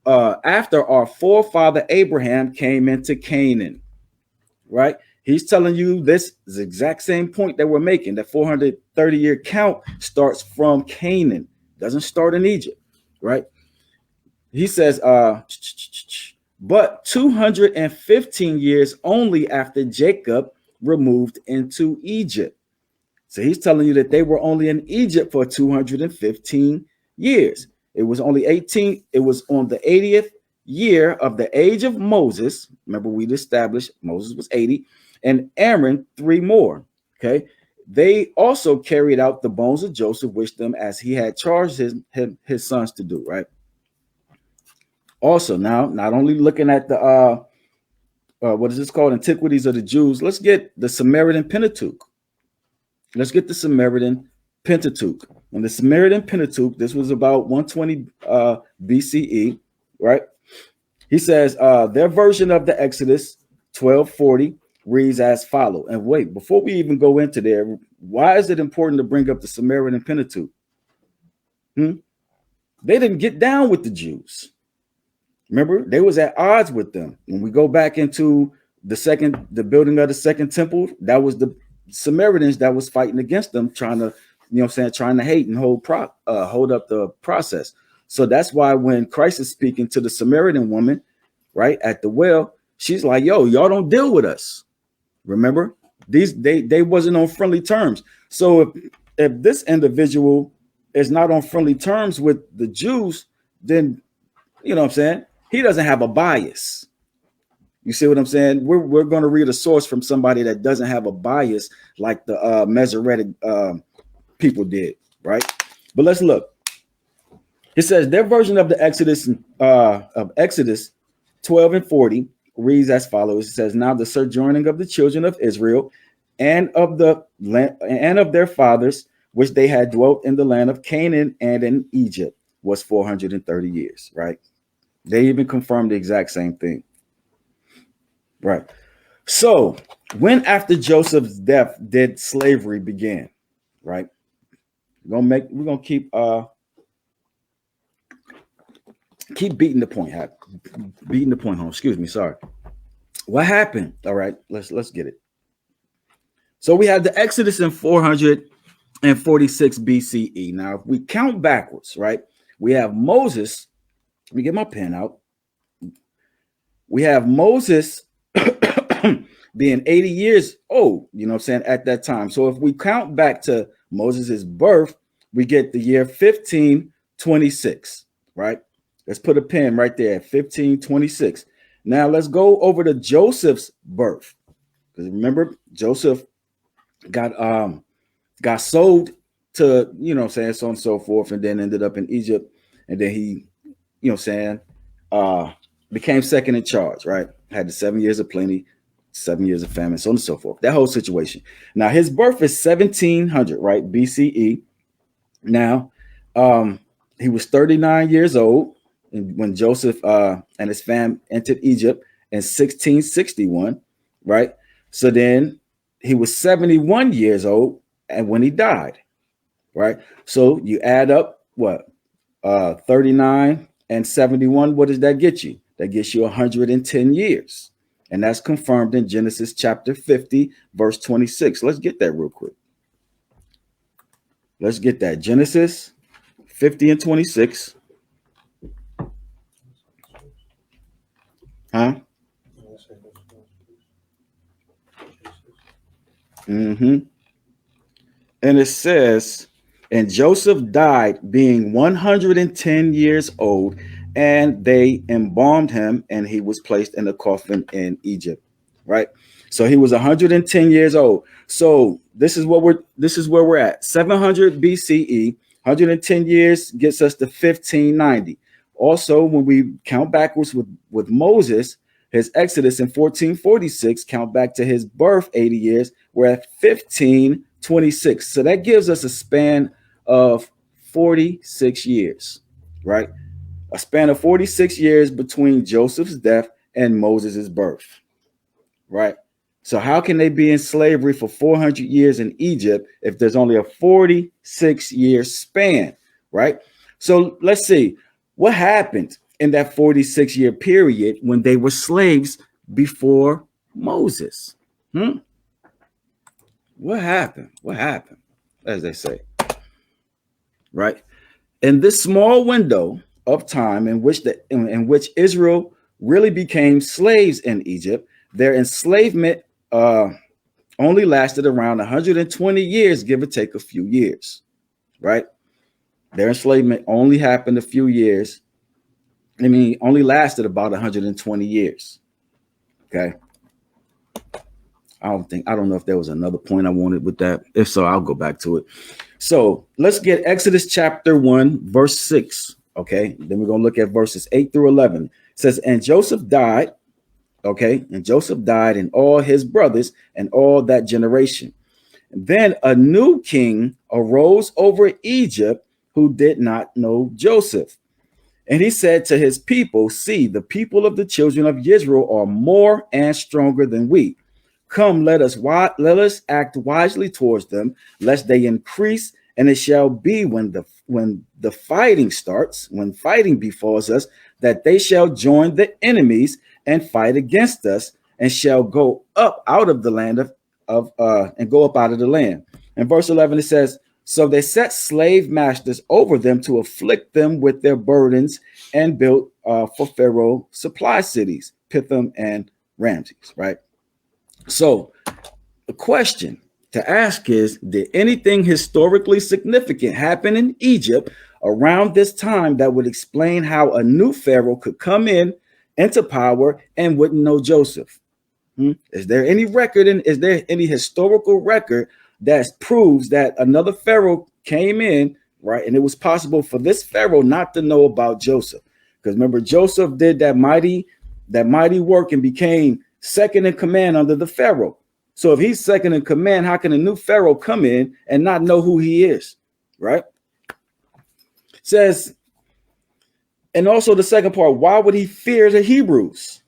after our forefather Abraham came into Canaan, right? He's telling you this is the exact same point that we're making. The 430-year count starts from Canaan, doesn't start in Egypt, right? He says, but 215 years only after Jacob removed into Egypt. So he's telling you that they were only in Egypt for 215 years. It was only 18. It was on the 80th year of the age of Moses. Remember, we established Moses was 80, and Aaron 3 more. Okay. They also carried out the bones of Joseph with them as he had charged his sons to do, right? Also, now, not only looking at the, what is this called? Antiquities of the Jews. Let's get the Samaritan Pentateuch. Let's get the Samaritan Pentateuch. And the Samaritan Pentateuch, this was about 120 BCE, right? He says their version of the Exodus 1240 reads as follow. And wait, before we even go into there, why is it important to bring up the Samaritan Pentateuch? They didn't get down with the Jews. Remember, they was at odds with them. When we go back into the building of the second temple, that was the Samaritans that was fighting against them, trying to, trying to hate and hold up the process. So that's why when Christ is speaking to the Samaritan woman, right, at the well, she's like, yo, y'all don't deal with us. Remember, they wasn't on friendly terms. So if this individual is not on friendly terms with the Jews, then, you know what I'm saying, he doesn't have a bias. You see what I'm saying? We're going to read a source from somebody that doesn't have a bias like the Masoretic people did, right? But let's look. It says their version of the Exodus 12 and 40 reads as follows. It says, now the sojourning of the children of Israel and of their fathers, which they had dwelt in the land of Canaan and in Egypt, was 430 years, right? They even confirmed the exact same thing. Right. So when after Joseph's death did slavery begin? Right. We're gonna keep beating the point. Beating the point home. Excuse me. Sorry. What happened? All right. Let's get it. So we have the Exodus in 446 BCE. Now, if we count backwards, right? We have Moses. Let me get my pen out. We have Moses being 80 years old, you know what I'm saying, at that time. So if we count back to Moses' birth, we get the year 1526, right? Let's put a pin right there at 1526. Now let's go over to Joseph's birth. Because remember, Joseph got sold to, you know what I'm saying, so on and so forth, and then ended up in Egypt. And then he, you know what I'm saying, became second in charge, right? Had the 7 years of plenty, 7 years of famine, so on and so forth. That whole situation. Now, his birth is 1700, right? BCE. Now, he was 39 years old when Joseph and his fam entered Egypt in 1661, right? So then he was 71 years old and when he died, right? So you add up what? 39 and 71, what does that get you? That gets you 110 years. And that's confirmed in Genesis chapter 50, verse 26. Let's get that real quick. Let's get that. Genesis 50 and 26. Huh? And it says, and Joseph died being 110 years old, and they embalmed him, and he was placed in a coffin in Egypt, right? So he was 110 years old. So this is where we're at. 700 BCE, 110 years gets us to 1590. Also, when we count backwards with Moses, his Exodus in 1446, count back to his birth 80 years, we're at 1526. So that gives us a span of 46 years, right? A span of 46 years between Joseph's death and Moses' birth, right? So how can they be in slavery for 400 years in Egypt if there's only a 46-year span, right? So let's see what happened in that 46-year period when they were slaves before Moses? What happened? What happened? As they say, right? In this small window of time in which Israel really became slaves in Egypt, their enslavement only lasted around 120 years, give or take a few years, right? Their enslavement only happened a few years. Only lasted about 120 years. Okay. I don't know if there was another point I wanted with that. If so, I'll go back to it. So let's get Exodus chapter 1, verse 6. Okay. Then we're going to look at verses 8 through 11. It says, and Joseph died. Okay. And Joseph died and all his brothers and all that generation. And then a new king arose over Egypt who did not know Joseph. And he said to his people, see, the people of the children of Israel are more and stronger than we. Come, let us act wisely towards them, lest they increase. And it shall be when the fighting starts, when fighting befalls us, that they shall join the enemies and fight against us, and shall go up out of the land and go up out of the land. In verse 11 it says, so they set slave masters over them to afflict them with their burdens, and built for Pharaoh supply cities, Pithom and Ramses, right? So the question to ask is, did anything historically significant happen in Egypt around this time that would explain how a new Pharaoh could come into power and wouldn't know Joseph? Is there any record is there any historical record that proves that another Pharaoh came in, right? And it was possible for this Pharaoh not to know about Joseph. Because remember, Joseph did that mighty work and became second in command under the Pharaoh. So if he's second in command, how can a new Pharaoh come in and not know who he is, right? It says, and also the second part, why would he fear the Hebrews?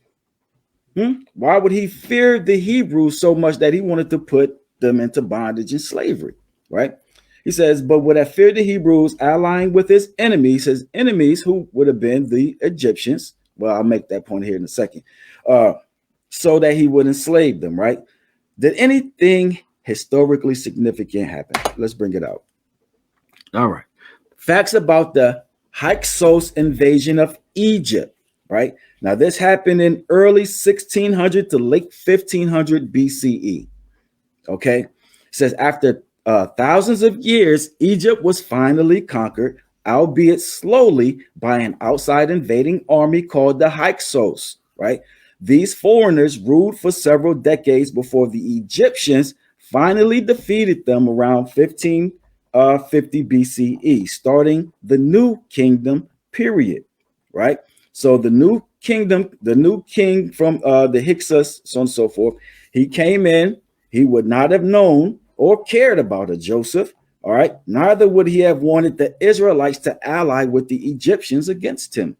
Why would he fear the Hebrews so much that he wanted to put them into bondage and slavery, right? He says, but would have feared the Hebrews, allying with his enemies who would have been the Egyptians. Well, I'll make that point here in a second. So that he would enslave them, right? Did anything historically significant happen? Let's bring it out. All right. Facts about the Hyksos invasion of Egypt, right? Now, this happened in early 1600 to late 1500 BCE. Okay. It says after thousands of years, Egypt was finally conquered, albeit slowly, by an outside invading army called the Hyksos, right? These foreigners ruled for several decades before the Egyptians finally defeated them around 1550 BCE, starting the New Kingdom period, right? So the new kingdom, the new king from the Hyksos, so on and so forth, he came in. He would not have known or cared about a Joseph, all right? Neither would he have wanted the Israelites to ally with the Egyptians against him.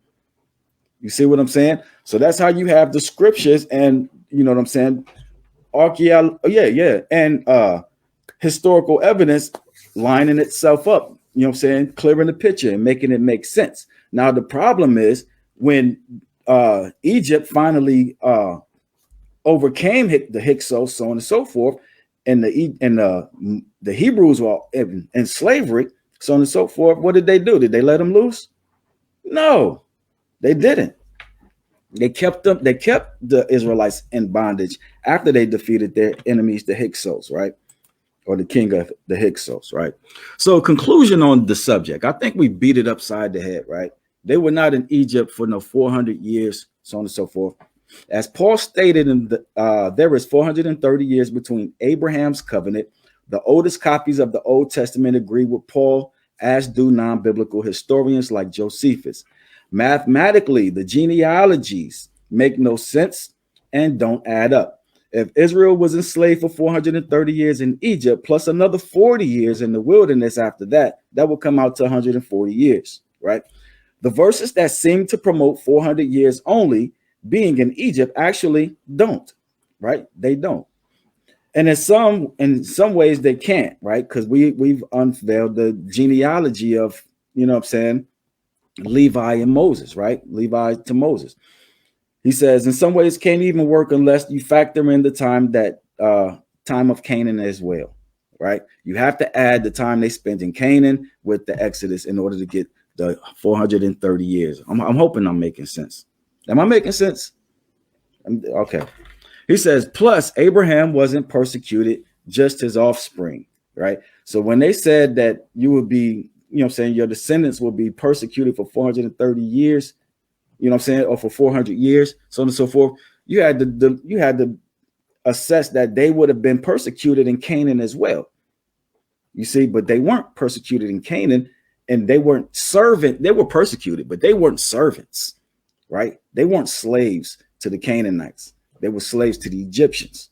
You see what I'm saying? So that's how you have the scriptures and, you know what I'm saying, and historical evidence lining itself up, you know what I'm saying, clearing the picture and making it make sense. Now, the problem is when Egypt finally overcame the Hyksos, so on and so forth, and the Hebrews were in slavery, so on and so forth, what did they do? Did they let them loose? No, they didn't. They kept the Israelites in bondage after they defeated their enemies, the Hyksos, right? Or the king of the Hyksos, right? So conclusion on the subject. I think we beat it upside the head, right? They were not in Egypt for no 400 years, so on and so forth. As Paul stated, there is 430 years between Abraham's covenant. The oldest copies of the Old Testament agree with Paul, as do non-biblical historians like Josephus. Mathematically, the genealogies make no sense and don't add up. If Israel was enslaved for 430 years in Egypt, plus another 40 years in the wilderness after that, that would come out to 140 years, right? The verses that seem to promote 400 years only being in Egypt actually don't, right? They don't. And in some ways they can't, right? Because we've unveiled the genealogy of, you know what I'm saying, Levi and Moses, right? Levi to Moses. He says, in some ways, can't even work unless you factor in the time of Canaan as well, right? You have to add the time they spent in Canaan with the Exodus in order to get the 430 years. I'm hoping I'm making sense. Am I making sense? Okay. He says, plus Abraham wasn't persecuted, just his offspring, right? So when they said that you would be, saying your descendants will be persecuted for 430 years, or for 400 years, so on and so forth, you had to assess that they would have been persecuted in Canaan as well. You see, but they weren't persecuted in Canaan, and they weren't they were persecuted, but they weren't servants, right? They weren't slaves to the Canaanites. They were slaves to the Egyptians,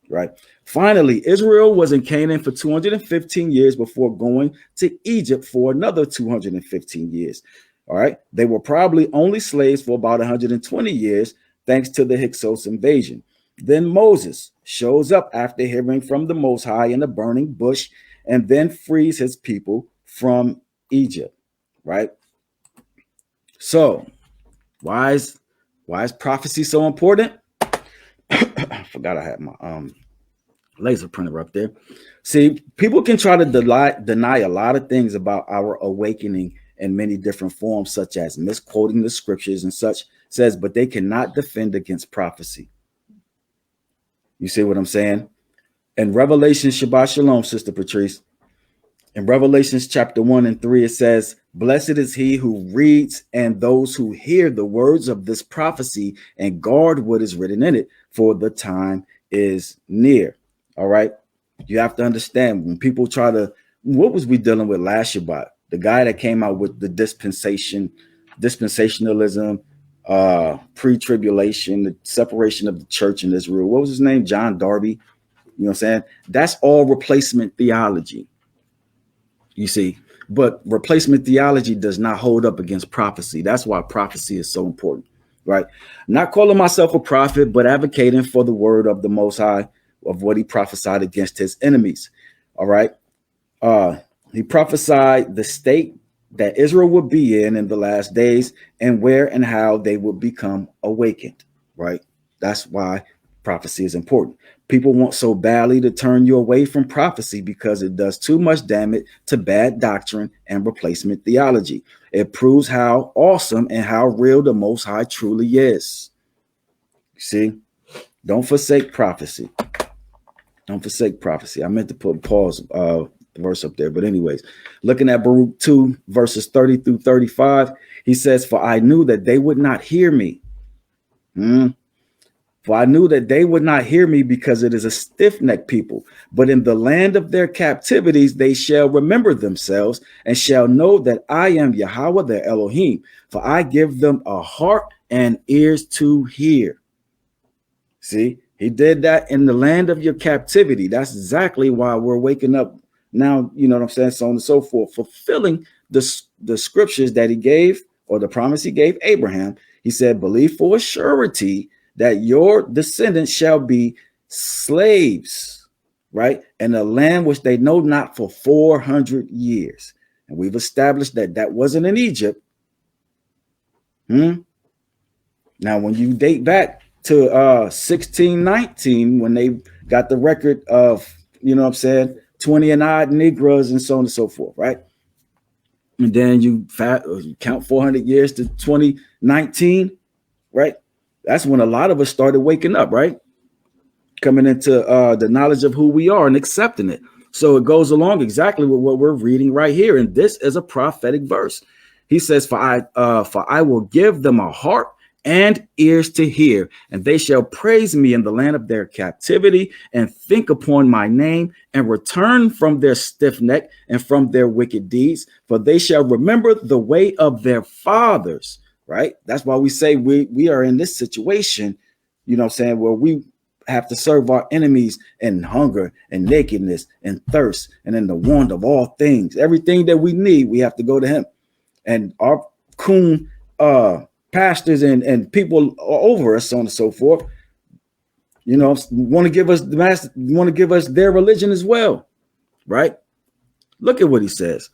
right? Finally, Israel was in Canaan for 215 years before going to Egypt for another 215 years. All right. They were probably only slaves for about 120 years, thanks to the Hyksos invasion. Then Moses shows up after hearing from the Most High in a burning bush, and then frees his people from Egypt, right? So why is prophecy so important? I forgot I had my laser printer up there. See, people can try to deny a lot of things about our awakening in many different forms, such as misquoting the scriptures and such, says, but they cannot defend against prophecy. You see what I'm saying? In Revelation, Shabbat Shalom, Sister Patrice, in Revelations chapter 1 and 3, it says, blessed is he who reads and those who hear the words of this prophecy and guard what is written in it, for the time is near. All right. You have to understand, when people try to, what was we dealing with last Shabbat? The guy that came out with the dispensationalism, pre-tribulation, the separation of the church and Israel. What was his name? John Darby. You know what I'm saying? That's all replacement theology. You see, but replacement theology does not hold up against prophecy. That's why prophecy is so important, right? Not calling myself a prophet, but advocating for the word of the Most High, of what he prophesied against his enemies. All right. He prophesied the state that Israel would be in the last days, and where and how they would become awakened, right? That's why prophecy is important. People want so badly to turn you away from prophecy because it does too much damage to bad doctrine and replacement theology. It proves how awesome and how real the Most High truly is. See, don't forsake prophecy. Don't forsake prophecy. I meant to put pause verse up there, but anyways, looking at Baruch 2 verses 30 through 35, he says, for I knew that they would not hear me. For I knew that they would not hear me, because it is a stiff-necked people. But in the land of their captivities they shall remember themselves, and shall know that I am Yahweh their Elohim. For I give them a heart and ears to hear. See, he did that in the land of your captivity. That's exactly why we're waking up now, you know what I'm saying, so on and so forth, fulfilling the scriptures that he gave, or the promise he gave Abraham. He said, believe for a surety that your descendants shall be slaves, right? In a land which they know not for 400 years. And we've established that that wasn't in Egypt. Now, when you date back to 1619, when they got the record of, you know what I'm saying, 20 and odd Negroes and so on and so forth, right? And then you count 400 years to 2019, right? That's when a lot of us started waking up, right? Coming into the knowledge of who we are and accepting it. So it goes along exactly with what we're reading right here. And this is a prophetic verse. He says, for I will give them a heart and ears to hear, and they shall praise me in the land of their captivity, and think upon my name, and return from their stiff neck and from their wicked deeds, for they shall remember the way of their fathers. Right? That's why we say we are in this situation, you know what I'm saying, where we have to serve our enemies in hunger and nakedness and thirst, and in the want of all things. Everything that we need, we have to go to him. And our coon pastors and people over us, so on and so forth, you know, want to give us their religion as well, right? Look at what he says.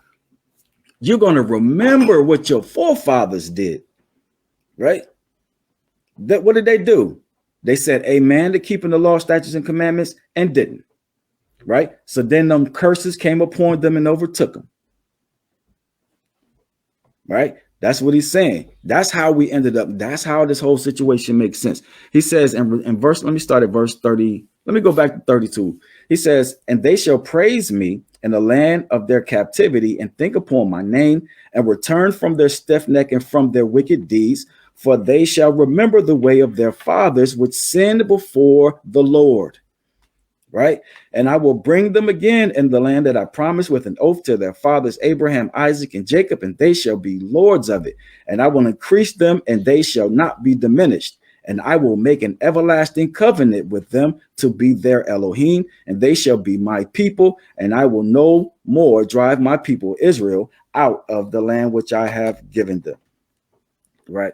You're going to remember what your forefathers did, right? What did they do? They said amen to keeping the law, statutes, and commandments and didn't, right? So then them curses came upon them and overtook them, right? That's what he's saying. That's how we ended up. That's how this whole situation makes sense. He says in verse, let me start at verse 30. Let me go back to 32. He says, and they shall praise me in the land of their captivity and think upon my name and return from their stiff neck and from their wicked deeds, for they shall remember the way of their fathers which sinned before the Lord. Right. And I will bring them again in the land that I promised with an oath to their fathers, Abraham, Isaac, and Jacob, and they shall be lords of it. And I will increase them, and they shall not be diminished. And I will make an everlasting covenant with them to be their Elohim, and they shall be my people. And I will no more drive my people Israel out of the land which I have given them. Right.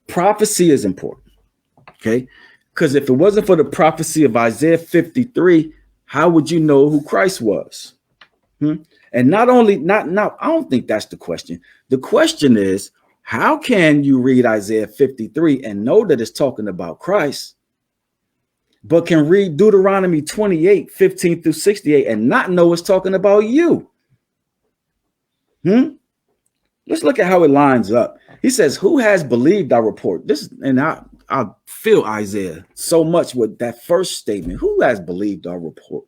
Prophecy is important. Okay. Because if it wasn't for the prophecy of Isaiah 53, how would you know who Christ was? And not only, I don't think that's the question. The question is, how can you read Isaiah 53 and know that it's talking about Christ, but can read Deuteronomy 28, 15 through 68 and not know it's talking about you? Let's look at how it lines up. He says, who has believed our report? I feel Isaiah so much with that first statement. Who has believed our report?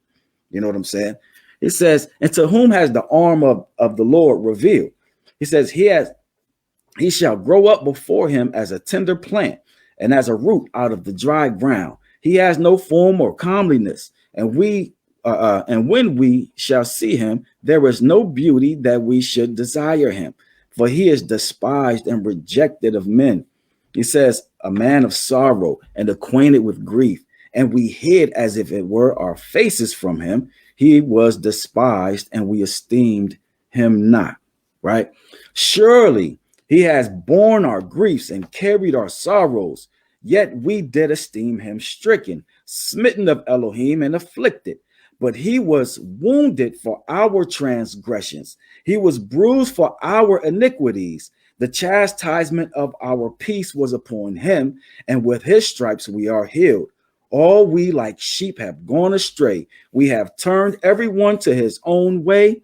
You know what I'm saying? It says, and to whom has the arm of the Lord revealed? He says, he shall grow up before him as a tender plant and as a root out of the dry ground. He has no form or comeliness, and when we shall see him, there is no beauty that we should desire him, for he is despised and rejected of men. He says, a man of sorrow and acquainted with grief, and we hid as if it were our faces from him. He was despised, and we esteemed him not. Right? Surely he has borne our griefs and carried our sorrows, yet we did esteem him stricken, smitten of Elohim, and afflicted. But he was wounded for our transgressions. He was bruised for our iniquities. The chastisement of our peace was upon him, and with his stripes we are healed. All we like sheep have gone astray. We have turned everyone to his own way,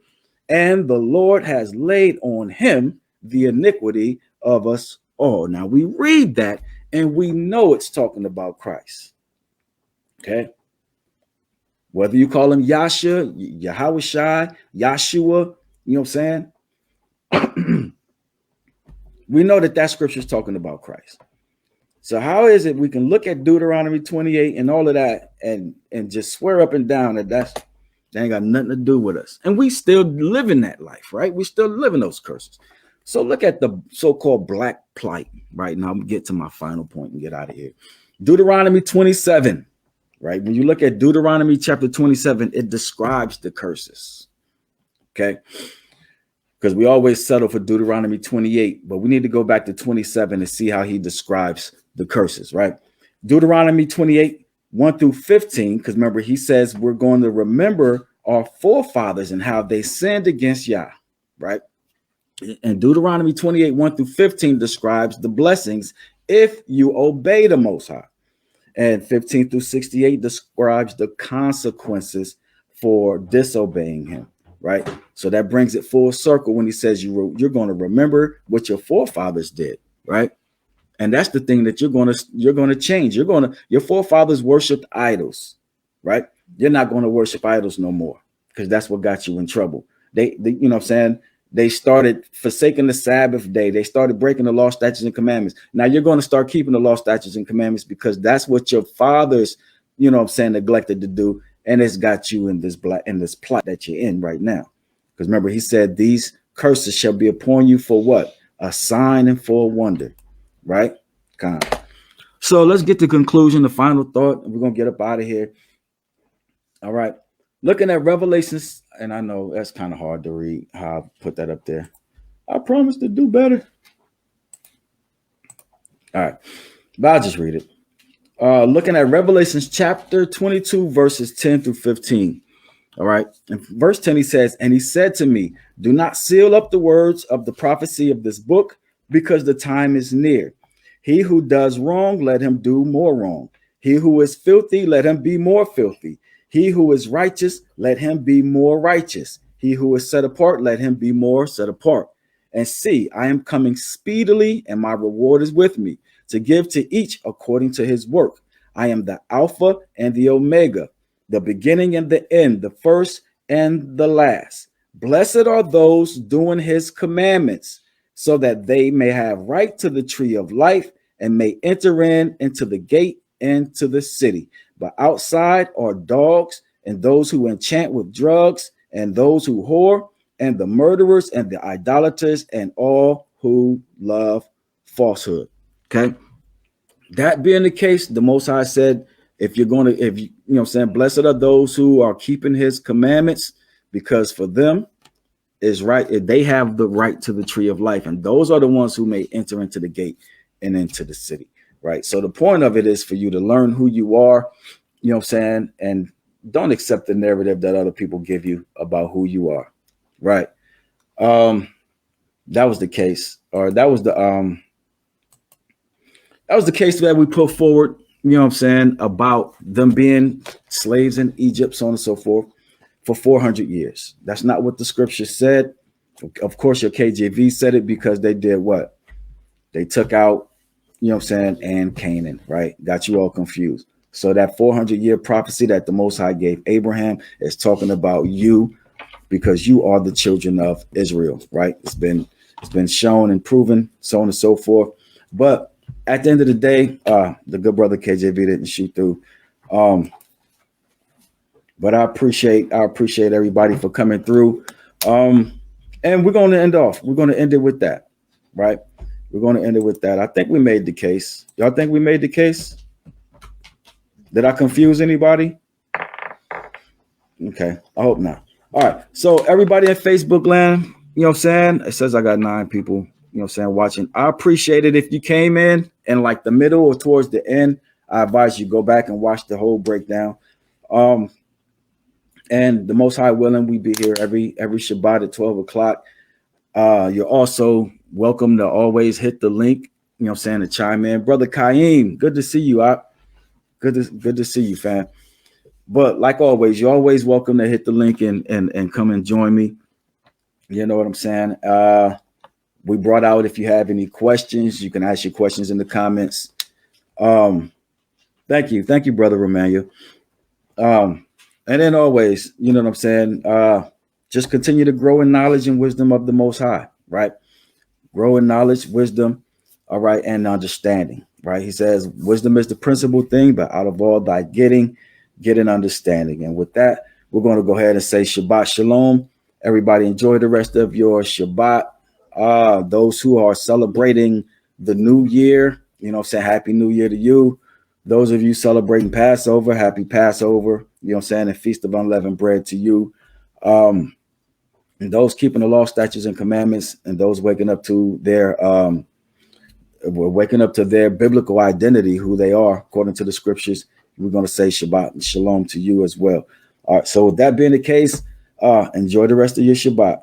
and the Lord has laid on him the iniquity of us all. Now we read that and we know it's talking about Christ. Okay. Whether you call him Yasha, Yahushua, Yahshua, you know what I'm saying? We know that scripture is talking about Christ. So how is it we can look at Deuteronomy 28 and all of that and just swear up and down that that ain't got nothing to do with us? And we still live in that life, right? We still live in those curses. So look at the so-called black plight. Right now, I'm gonna get to my final point and get out of here. Deuteronomy 27, right? When you look at Deuteronomy chapter 27, it describes the curses. Okay. Because we always settle for Deuteronomy 28, but we need to go back to 27 and see how he describes the curses, right? Deuteronomy 28, 1 through 15, because remember, he says we're going to remember our forefathers and how they sinned against Yah, right? And Deuteronomy 28, 1 through 15 describes the blessings if you obey the Most High. And 15 through 68 describes the consequences for disobeying him. Right. So that brings it full circle when he says you're going to remember what your forefathers did. Right. And that's the thing that you're going to change. Your forefathers worshiped idols. Right. You're not going to worship idols no more, because that's what got you in trouble. They you know what I'm saying? They started forsaking the Sabbath day. They started breaking the law, statutes, and commandments. Now you're going to start keeping the law, statutes, and commandments because that's what your fathers, you know what I'm saying, neglected to do. And it's got you in this plot that you're in right now. Because remember, he said these curses shall be upon you for what? A sign and for a wonder. Right? Kind of. So let's get to conclusion, the final thought. We're going to get up out of here. All right. Looking at Revelations, and I know that's kind of hard to read how I put that up there. I promise to do better. All right. But I'll just read it. Looking at Revelations chapter 22, verses 10 through 15. All right. In verse 10, he says, and he said to me, do not seal up the words of the prophecy of this book, because the time is near. He who does wrong, let him do more wrong. He who is filthy, let him be more filthy. He who is righteous, let him be more righteous. He who is set apart, let him be more set apart. And see, I am coming speedily, and my reward is with me, to give to each according to his work. I am the Alpha and the Omega, the beginning and the end, the first and the last. Blessed are those doing his commandments, so that they may have right to the tree of life and may enter into the gate into the city. But outside are dogs and those who enchant with drugs and those who whore and the murderers and the idolaters and all who love falsehood. Okay. That being the case, the Most High said, if you're going to, if you know what I'm saying, blessed are those who are keeping his commandments, because for them is right. They have the right to the tree of life. And those are the ones who may enter into the gate and into the city. Right. So the point of it is for you to learn who you are, you know what I'm saying? And don't accept the narrative that other people give you about who you are. Right. That was the case, or that was the case that we put forward, you know what I'm saying, about them being slaves in Egypt, so on and so forth, for 400 years. That's not what the scripture said. Of course, your KJV said it, because they did what? They took out, you know what I'm saying, and Canaan, right? Got you all confused. So that 400-year prophecy that the Most High gave Abraham is talking about you, because you are the children of Israel, right? It's been shown and proven, so on and so forth. But at the end of the day, the good brother KJV didn't shoot through. But I appreciate everybody for coming through. And we're going to end off. We're going to end it with that, right? We're going to end it with that. I think we made the case. Y'all think we made the case? Did I confuse anybody? Okay, I hope not. All right. So everybody in Facebook land, you know what I'm saying? It says I got 9 people, you know what I'm saying, watching. I appreciate it if you came in like the middle or towards the end. I advise you go back and watch the whole breakdown. And the Most High willing, we be here every Shabbat at 12 o'clock. You're also welcome to always hit the link, you know what I'm saying, to chime in. Brother Kaim, good to see you out. Good to see you, fam. But like always, you're always welcome to hit the link and come and join me. You know what I'm saying? We brought out, if you have any questions, you can ask your questions in the comments. Thank you, Brother Romania. And then always, you know what I'm saying? Just continue to grow in knowledge and wisdom of the Most High, right? Grow in knowledge, wisdom, all right, and understanding, right? He says, wisdom is the principal thing, but out of all thy getting, get an understanding. And with that, we're going to go ahead and say Shabbat Shalom. Everybody enjoy the rest of your Shabbat. Those who are celebrating the new year, you know what I'm saying? Happy New Year to you. Those of you celebrating Passover, happy Passover, you know what I'm saying? And Feast of Unleavened Bread to you. And those keeping the law, statutes, and commandments, and those waking up to their biblical identity, who they are according to the scriptures, we're going to say Shabbat and Shalom to you as well. All right. So with that being the case, enjoy the rest of your Shabbat.